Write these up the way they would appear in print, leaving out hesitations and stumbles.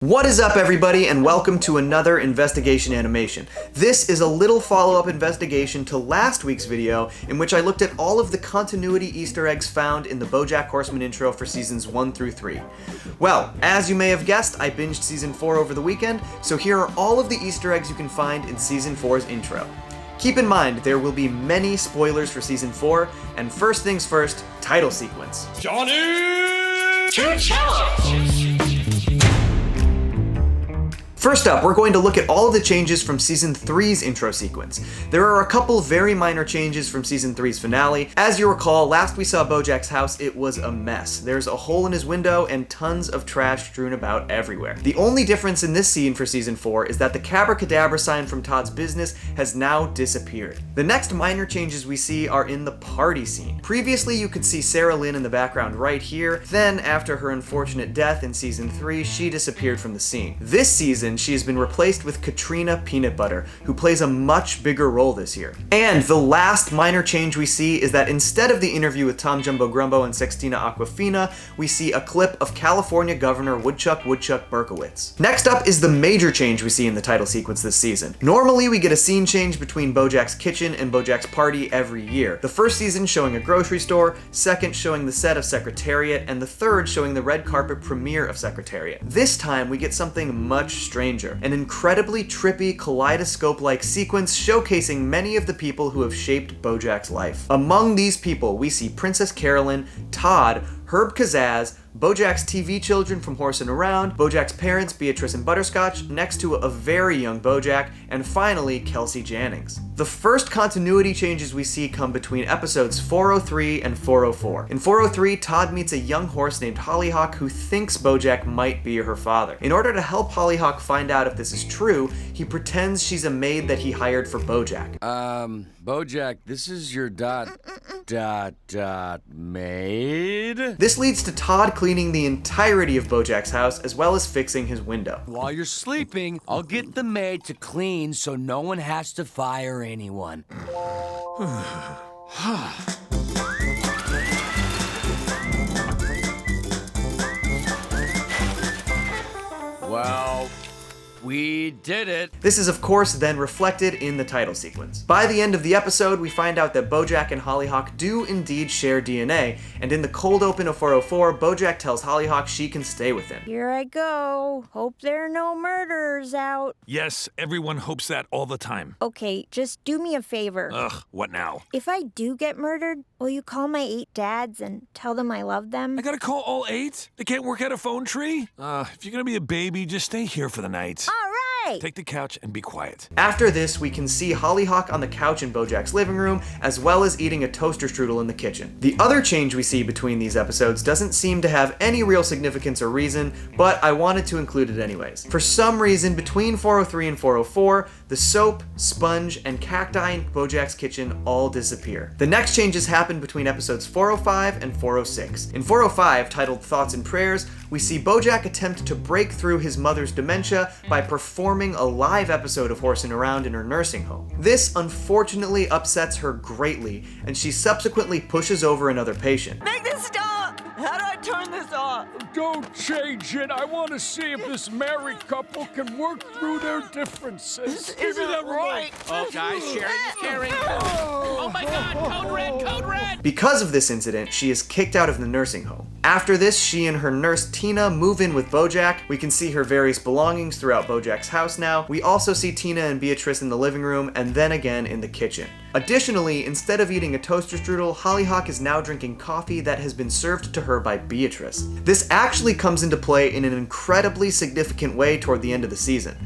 What is up, everybody, and welcome to another investigation animation. This is a little follow-up investigation to last week's video in which I looked at all of the continuity Easter eggs found in the BoJack Horseman intro for seasons 1 through 3. Well, as you may have guessed, I binged season 4 over the weekend, so here are all of the Easter eggs you can find in season 4's intro. Keep in mind, there will be many spoilers for season 4, and first things first, title sequence. Johnny to Cellos! First up, we're going to look at all of the changes from Season 3's intro sequence. There are a couple very minor changes from Season 3's finale. As you recall, last we saw BoJack's house, it was a mess. There's a hole in his window and tons of trash strewn about everywhere. The only difference in this scene for Season 4 is that the Cabracadabra sign from Todd's business has now disappeared. The next minor changes we see are in the party scene. Previously, you could see Sarah Lynn in the background right here. Then, after her unfortunate death in Season 3, she disappeared from the scene. This season, she has been replaced with Katrina Peanut Butter, who plays a much bigger role this year. And the last minor change we see is that instead of the interview with Tom Jumbo Grumbo and Sextina Aquafina, we see a clip of California Governor Woodchuck Berkowitz. Next up is the major change we see in the title sequence this season. Normally, we get a scene change between BoJack's kitchen and BoJack's party every year. The first season showing a grocery store, second showing the set of Secretariat, and the third showing the red carpet premiere of Secretariat. This time, we get something much stranger. An incredibly trippy, kaleidoscope-like sequence showcasing many of the people who have shaped BoJack's life. Among these people, we see Princess Carolyn, Todd, Herb Kazaz, BoJack's TV children from Horsin' Around, BoJack's parents, Beatrice and Butterscotch, next to a very young BoJack, and finally, Kelsey Jennings. The first continuity changes we see come between episodes 403 and 404. In 403, Todd meets a young horse named Hollyhock who thinks BoJack might be her father. In order to help Hollyhock find out if this is true, he pretends she's a maid that he hired for BoJack. BoJack, this is your maid? This leads to Todd cleaning the entirety of BoJack's house as well as fixing his window. While you're sleeping, I'll get the maid to clean so no one has to fire anyone. Well, we did it. This is of course then reflected in the title sequence. By the end of the episode, we find out that BoJack and Hollyhock do indeed share DNA, and in the cold open of 404, BoJack tells Hollyhock she can stay with him. Here I go. Hope there are no murderers out. Yes, everyone hopes that all the time. Okay, just do me a favor. Ugh, what now? If I do get murdered, will you call my 8 dads and tell them I love them? I gotta call all 8? They can't work out a phone tree? If you're gonna be a baby, just stay here for the night. All right! Take the couch and be quiet. After this, we can see Hollyhock on the couch in BoJack's living room, as well as eating a toaster strudel in the kitchen. The other change we see between these episodes doesn't seem to have any real significance or reason, but I wanted to include it anyways. For some reason, between 403 and 404, the soap, sponge, and cacti in BoJack's kitchen all disappear. The next changes happen between episodes 405 and 406. In 405, titled Thoughts and Prayers, we see BoJack attempt to break through his mother's dementia by performing a live episode of Horsin' Around in her nursing home. This unfortunately upsets her greatly, and she subsequently pushes over another patient. Make this stop! How do I turn this off? Don't change it. I want to see if this married couple can work through their differences. This isn't right. Oh, guys, sharing is caring. Oh my God, code red, code red! Because of this incident, she is kicked out of the nursing home. After this, she and her nurse Tina move in with BoJack. We can see her various belongings throughout BoJack's house now. We also see Tina and Beatrice in the living room and then again in the kitchen. Additionally, instead of eating a toaster strudel, Hollyhock is now drinking coffee that has been served to her by Beatrice. This actually comes into play in an incredibly significant way toward the end of the season.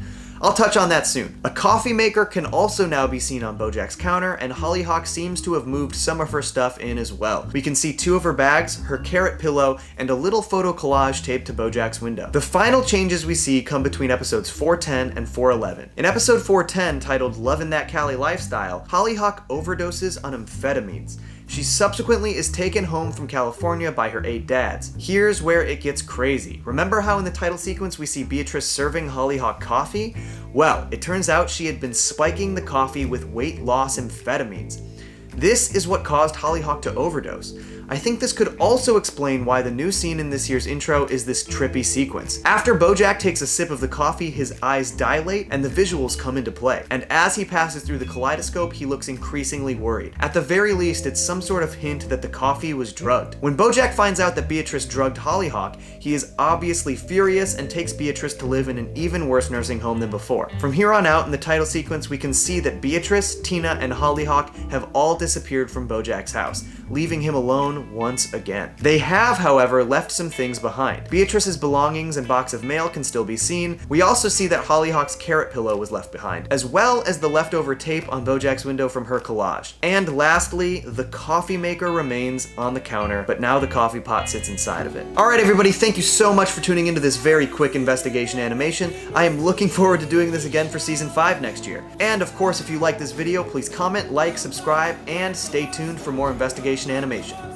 I'll touch on that soon. A coffee maker can also now be seen on BoJack's counter, and Hollyhock seems to have moved some of her stuff in as well. We can see 2 of her bags, her carrot pillow, and a little photo collage taped to BoJack's window. The final changes we see come between episodes 410 and 411. In episode 410, titled Lovin' That Cali Lifestyle, Hollyhock overdoses on amphetamines. She subsequently is taken home from California by her 8 dads. Here's where it gets crazy. Remember how in the title sequence we see Beatrice serving Hollyhock coffee? Well, it turns out she had been spiking the coffee with weight loss amphetamines. This is what caused Hollyhock to overdose. I think this could also explain why the new scene in this year's intro is this trippy sequence. After BoJack takes a sip of the coffee, his eyes dilate and the visuals come into play. And as he passes through the kaleidoscope, he looks increasingly worried. At the very least, it's some sort of hint that the coffee was drugged. When BoJack finds out that Beatrice drugged Hollyhock, he is obviously furious and takes Beatrice to live in an even worse nursing home than before. From here on out in the title sequence, we can see that Beatrice, Tina, and Hollyhock have all disappeared from BoJack's house, leaving him alone once again. They have, however, left some things behind. Beatrice's belongings and box of mail can still be seen. We also see that Hollyhock's carrot pillow was left behind, as well as the leftover tape on BoJack's window from her collage. And lastly, the coffee maker remains on the counter, but now the coffee pot sits inside of it. Alright everybody, thank you so much for tuning into this very quick investigation animation. I am looking forward to doing this again for Season 5 next year. And of course, if you like this video, please comment, like, subscribe, and stay tuned for more investigation animation.